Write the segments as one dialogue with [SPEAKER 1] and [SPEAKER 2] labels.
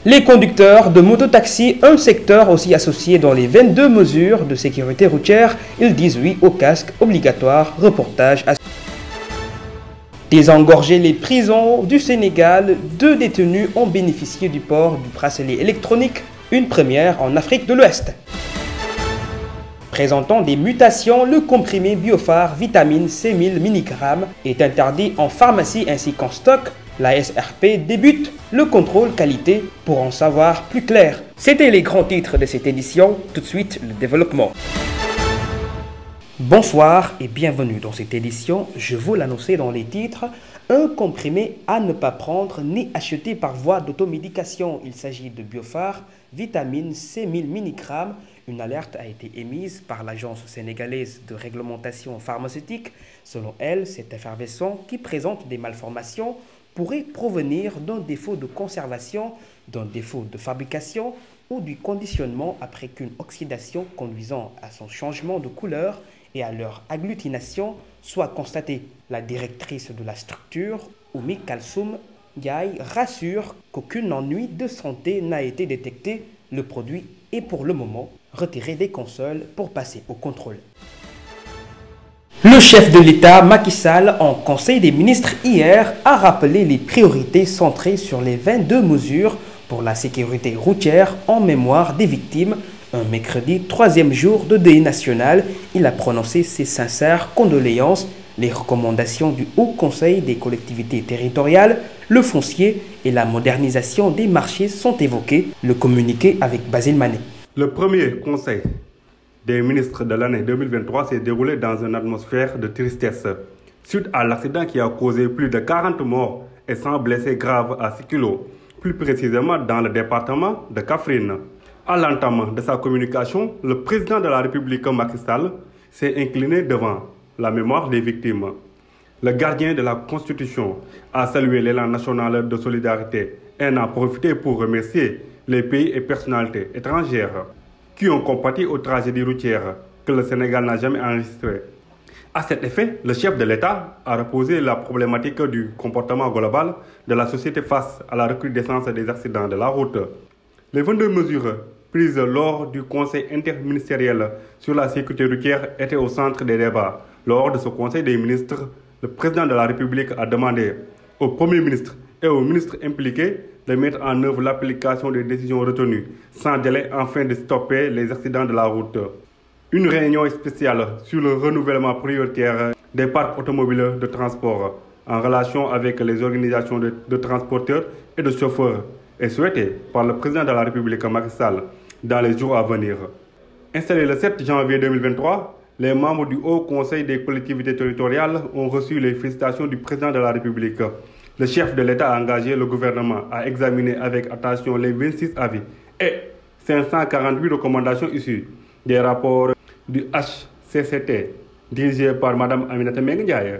[SPEAKER 1] Les conducteurs de mototaxi, un secteur aussi associé dans les 22 mesures de sécurité routière, ils disent oui au casque obligatoire. Reportage à... Désengorger les prisons du Sénégal, 2 détenus ont bénéficié du port du bracelet électronique, une première en Afrique de l'Ouest. Présentant des mutations, le comprimé Biophare vitamine C1000 mg est interdit en pharmacie ainsi qu'en stock. La SRP débute le contrôle qualité. Pour en savoir plus clair, c'était les grands titres de cette édition. Tout de suite, le développement. Bonsoir et bienvenue dans cette édition. Je vous l'annonçais dans les titres. Un comprimé à ne pas prendre ni acheter par voie d'automédication. Il s'agit de Biophare vitamine C1000 mg. Une alerte a été émise par l'Agence sénégalaise de réglementation pharmaceutique. Selon elle, cet effervescent qui présente des malformations pourrait provenir d'un défaut de conservation, d'un défaut de fabrication ou du conditionnement après qu'une oxydation conduisant à son changement de couleur et à leur agglutination soit constatée. La directrice de la structure, Oumi Kalsoum Ndiaye, rassure qu'aucun ennui de santé n'a été détecté. Le produit est pour le moment retiré des consoles pour passer au contrôle. Le chef de l'État, Macky Sall, en Conseil des ministres hier, a rappelé les priorités centrées sur les 22 mesures pour la sécurité routière en mémoire des victimes. Un mercredi, 3e jour de deuil national, il a prononcé ses sincères condoléances. Les recommandations du Haut Conseil des collectivités territoriales, le foncier et la modernisation des marchés sont évoqués. Le communiqué avec Basile Mané.
[SPEAKER 2] Le premier conseil des ministres de l'année 2023 s'est déroulé dans une atmosphère de tristesse suite à l'accident qui a causé plus de 40 morts et 100 blessés graves à Sikilo, plus précisément dans le département de Kaffrine. À l'entame de sa communication, le président de la République Macky Sall s'est incliné devant la mémoire des victimes. Le gardien de la Constitution a salué l'élan national de solidarité et en a profité pour remercier les pays et personnalités étrangères qui ont compati aux tragédies routières que le Sénégal n'a jamais enregistrées. À cet effet, le chef de l'État a reposé la problématique du comportement global de la société face à la recrudescence des accidents de la route. Les 22 mesures prises lors du Conseil interministériel sur la sécurité routière étaient au centre des débats. Lors de ce Conseil des ministres, le président de la République a demandé au Premier ministre et aux ministres impliqués de mettre en œuvre l'application des décisions retenues sans délai afin de stopper les accidents de la route. Une réunion spéciale sur le renouvellement prioritaire des parcs automobiles de transport en relation avec les organisations de transporteurs et de chauffeurs est souhaitée par le président de la République Macky Sall dans les jours à venir. Installé le 7 janvier 2023, les membres du Haut Conseil des collectivités territoriales ont reçu les félicitations du président de la République. Le chef de l'État a engagé le gouvernement à examiner avec attention les 26 avis et 548 recommandations issues des rapports du HCCT dirigé par Mme Aminata Mbengue Ndiaye.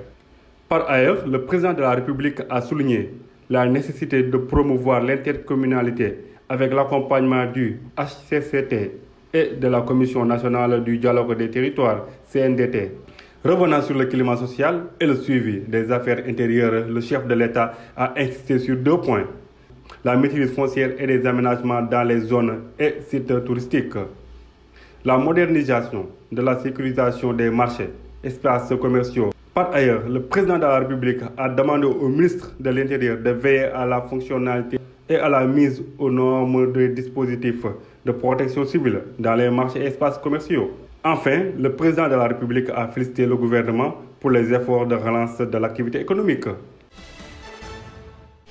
[SPEAKER 2] Par ailleurs, le président de la République a souligné la nécessité de promouvoir l'intercommunalité avec l'accompagnement du HCCT et de la Commission nationale du dialogue des territoires, CNDT. Revenant sur le climat social et le suivi des affaires intérieures, le chef de l'État a insisté sur 2 points. La maîtrise foncière et des aménagements dans les zones et sites touristiques. La modernisation de la sécurisation des marchés, espaces commerciaux. Par ailleurs, le président de la République a demandé au ministre de l'Intérieur de veiller à la fonctionnalité et à la mise aux normes des dispositifs de protection civile dans les marchés et espaces commerciaux. Enfin, le président de la République a félicité le gouvernement pour les efforts de relance de l'activité économique.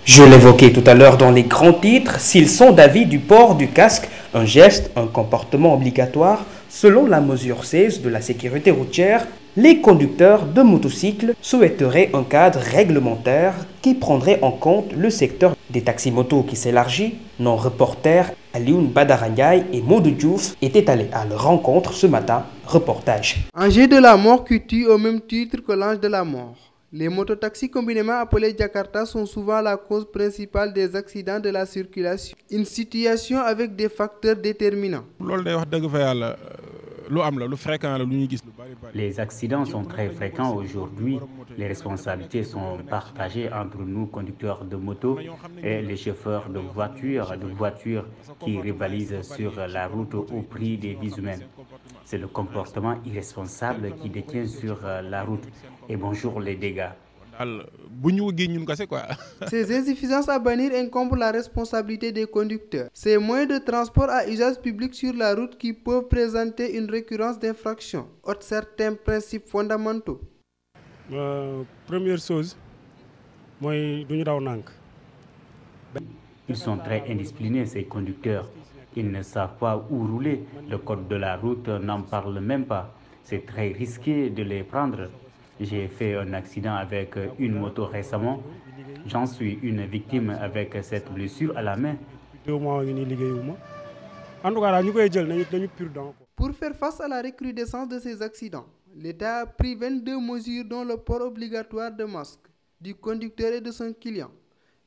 [SPEAKER 1] Je l'évoquais tout à l'heure dans les grands titres, s'ils sont d'avis du port du casque, un geste, un comportement obligatoire, selon la mesure 16 de la sécurité routière, les conducteurs de motocycles souhaiteraient un cadre réglementaire qui prendrait en compte le secteur des taxis-motos qui s'élargit. Nos reporters Alioune Badara Ndiaye et Modou Diouf étaient allés à leur rencontre ce matin. Reportage.
[SPEAKER 3] Ange de la mort qui tue au même titre que l'ange de la mort. Les mototaxis communément appelés Jakarta sont souvent la cause principale des accidents de la circulation. Une situation avec des facteurs déterminants.
[SPEAKER 4] Les accidents sont très fréquents aujourd'hui. Les responsabilités sont partagées entre nous, conducteurs de moto, et les chauffeurs de voitures qui rivalisent sur la route au prix des vies humaines. C'est le comportement irresponsable qui détient sur la route. Et bonjour les dégâts.
[SPEAKER 3] Ces insuffisances à bannir encombrent la responsabilité des conducteurs. Ces moyens de transport à usage public sur la route qui peuvent présenter une récurrence d'infractions, autres certains principes fondamentaux.
[SPEAKER 4] Première chose, ils sont très indisciplinés, ces conducteurs. Ils ne savent pas où rouler. Le code de la route n'en parle même pas. C'est très risqué de les prendre. J'ai fait un accident avec une moto récemment. J'en suis une victime avec cette blessure à la main.
[SPEAKER 3] Pour faire face à la recrudescence de ces accidents, l'État a pris 22 mesures dont le port obligatoire de masque du conducteur et de son client.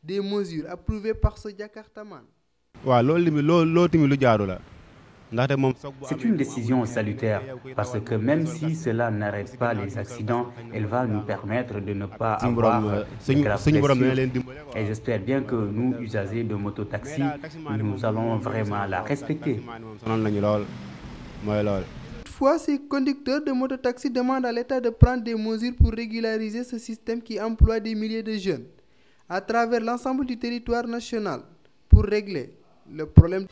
[SPEAKER 3] Des mesures approuvées par ce Jakartaman.
[SPEAKER 4] C'est une décision salutaire parce que même si cela n'arrête pas les accidents, elle va nous permettre de ne pas avoir de graves blessures. Et j'espère bien que nous, usagers de mototaxi, nous allons vraiment la respecter.
[SPEAKER 3] Toutefois, ces conducteurs de mototaxi demandent à l'État de prendre des mesures pour régulariser ce système qui emploie des milliers de jeunes à travers l'ensemble du territoire national pour régler le problème.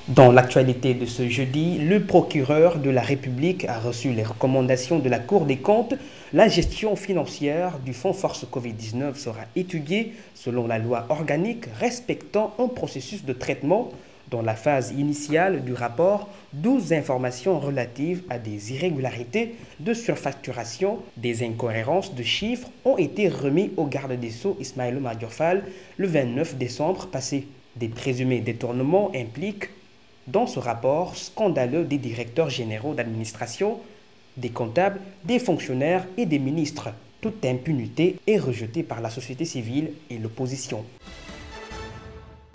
[SPEAKER 1] Dans l'actualité de ce jeudi, le procureur de la République a reçu les recommandations de la Cour des comptes. La gestion financière du fonds Force Covid-19 sera étudiée selon la loi organique respectant un processus de traitement. Dans la phase initiale du rapport, 12 informations relatives à des irrégularités de surfacturation, des incohérences de chiffres ont été remises au garde des Sceaux Ismaïla Madior Fall le 29 décembre passé. Des présumés détournements impliquent dans ce rapport scandaleux des directeurs généraux d'administration, des comptables, des fonctionnaires et des ministres. Toute impunité est rejetée par la société civile et l'opposition.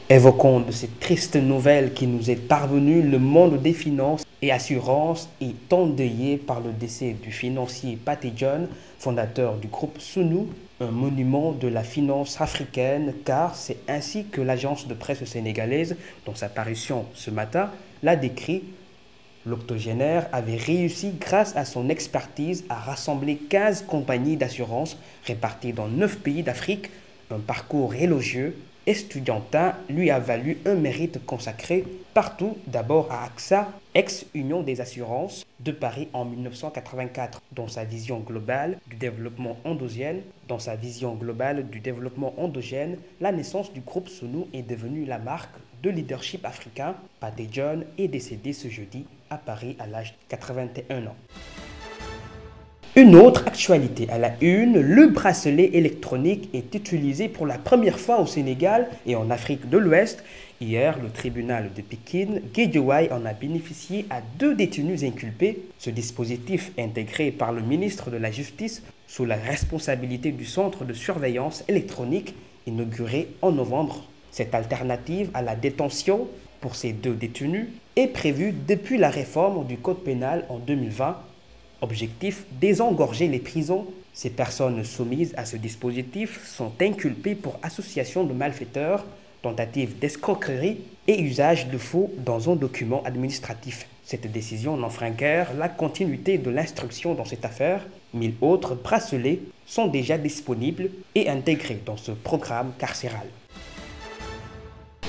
[SPEAKER 1] Évoquons de cette triste nouvelle qui nous est parvenue, le monde des finances et assurances est endeuillé par le décès du financier Pathé John, fondateur du groupe Sunu, un monument de la finance africaine, car c'est ainsi que l'agence de presse sénégalaise, dans sa parution ce matin, l'a décrit. L'octogénaire avait réussi, grâce à son expertise, à rassembler 15 compagnies d'assurance réparties dans 9 pays d'Afrique. Un parcours élogieux, estudiantin, lui a valu un mérite consacré partout, d'abord à AXA, ex-Union des assurances de Paris en 1984. Dans sa vision globale du développement endogène, la naissance du groupe Sunu est devenue la marque de leadership africain. Pathé John est décédé ce jeudi à Paris à l'âge de 81 ans. Une autre actualité à la une, le bracelet électronique est utilisé pour la première fois au Sénégal et en Afrique de l'Ouest. Hier, le tribunal de Pékin, Guédiawaye, en a bénéficié à 2 détenus inculpés. Ce dispositif, intégré par le ministre de la Justice sous la responsabilité du Centre de surveillance électronique, inauguré en novembre. Cette alternative à la détention pour ces 2 détenus est prévue depuis la réforme du Code pénal en 2020. Objectif, désengorger les prisons. Ces personnes soumises à ce dispositif sont inculpées pour association de malfaiteurs, tentative d'escroquerie et usage de faux dans un document administratif. Cette décision n'enfreint guère la continuité de l'instruction dans cette affaire. 1000 autres bracelets sont déjà disponibles et intégrés dans ce programme carcéral.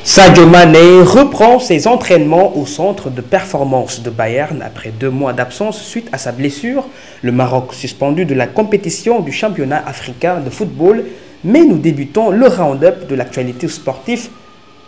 [SPEAKER 1] Sadio Mané reprend ses entraînements au centre de performance de Bayern après 2 mois d'absence suite à sa blessure. Le Maroc suspendu de la compétition du championnat africain de football. Mais nous débutons le round-up de l'actualité sportive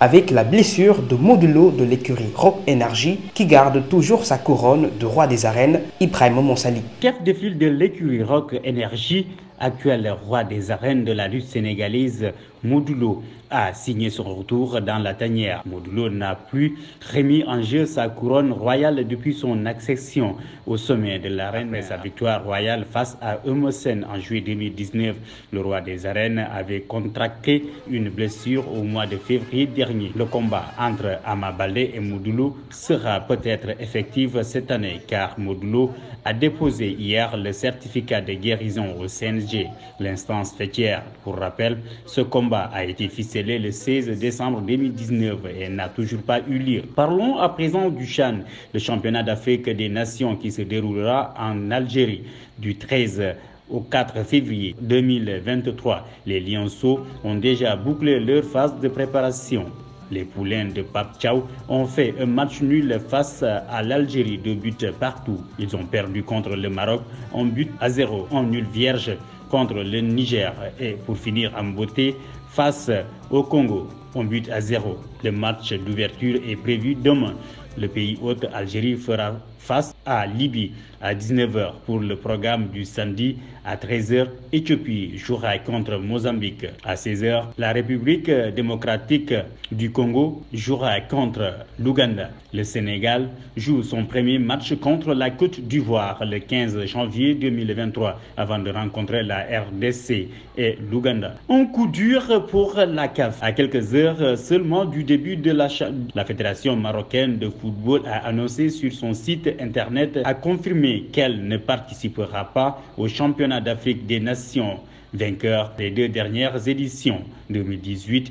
[SPEAKER 1] avec la blessure de Modulo de l'écurie Rock Energy qui garde toujours sa couronne de roi des arènes, Ibrahima Monsali.
[SPEAKER 4] Chef de file de l'écurie Rock Energy actuel roi des arènes de la lutte sénégalaise, Modou Lo, a signé son retour dans la tanière. Modou Lo n'a plus remis en jeu sa couronne royale depuis son accession au sommet de l'arène. Après sa victoire royale face à Eumeu Sène en juillet 2019, le roi des arènes avait contracté une blessure au mois de février dernier. Le combat entre Ama Baldé et Modou Lo sera peut-être effectif cette année car Modou Lo a déposé hier le certificat de guérison au CNG, l'instance faîtière. Pour rappel, ce combat a été ficelé le 16 décembre 2019 et n'a toujours pas eu lieu. Parlons à présent du CHAN, le championnat d'Afrique des Nations qui se déroulera en Algérie du 13 au 4 février 2023. Les Lionceaux ont déjà bouclé leur phase de préparation. Les poulains de Pape Thiaw ont fait un match nul face à l'Algérie, 2 buts partout. Ils ont perdu contre le Maroc, 1-0, en nul vierge contre le Niger et pour finir en beauté face au Congo, 1-0. Le match d'ouverture est prévu demain. Le pays hôte Algérie fera face à Libye à 19 h. Pour le programme du samedi à 13 h, Éthiopie jouera contre Mozambique. À 16 h, la République démocratique du Congo jouera contre l'Ouganda. Le Sénégal joue son premier match contre la Côte d'Ivoire le 15 janvier 2023 avant de rencontrer la RDC et l'Ouganda. Un coup dur pour la CAF. À quelques heures seulement du début de la Fédération marocaine de football a annoncé sur son site internet, a confirmé qu'elle ne participera pas au championnat d'Afrique des Nations, vainqueur des 2 dernières éditions 2018-2020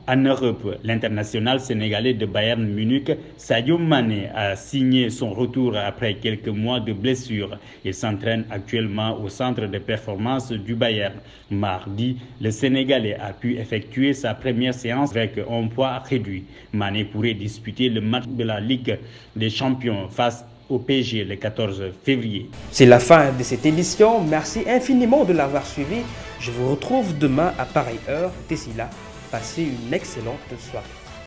[SPEAKER 4] en Europe. L'international sénégalais de Bayern Munich, Sadio Mané, a signé son retour après quelques mois de blessure. Il s'entraîne actuellement au centre de performance du Bayern. Mardi, le Sénégalais a pu effectuer sa première séance avec un poids réduit. Mané pourrait disputer le match de la Ligue des Champions face au PSG le 14 février.
[SPEAKER 1] C'est la fin de cette édition. Merci infiniment de l'avoir suivi. Je vous retrouve demain à pareille heure. D'ici là, passez une excellente soirée.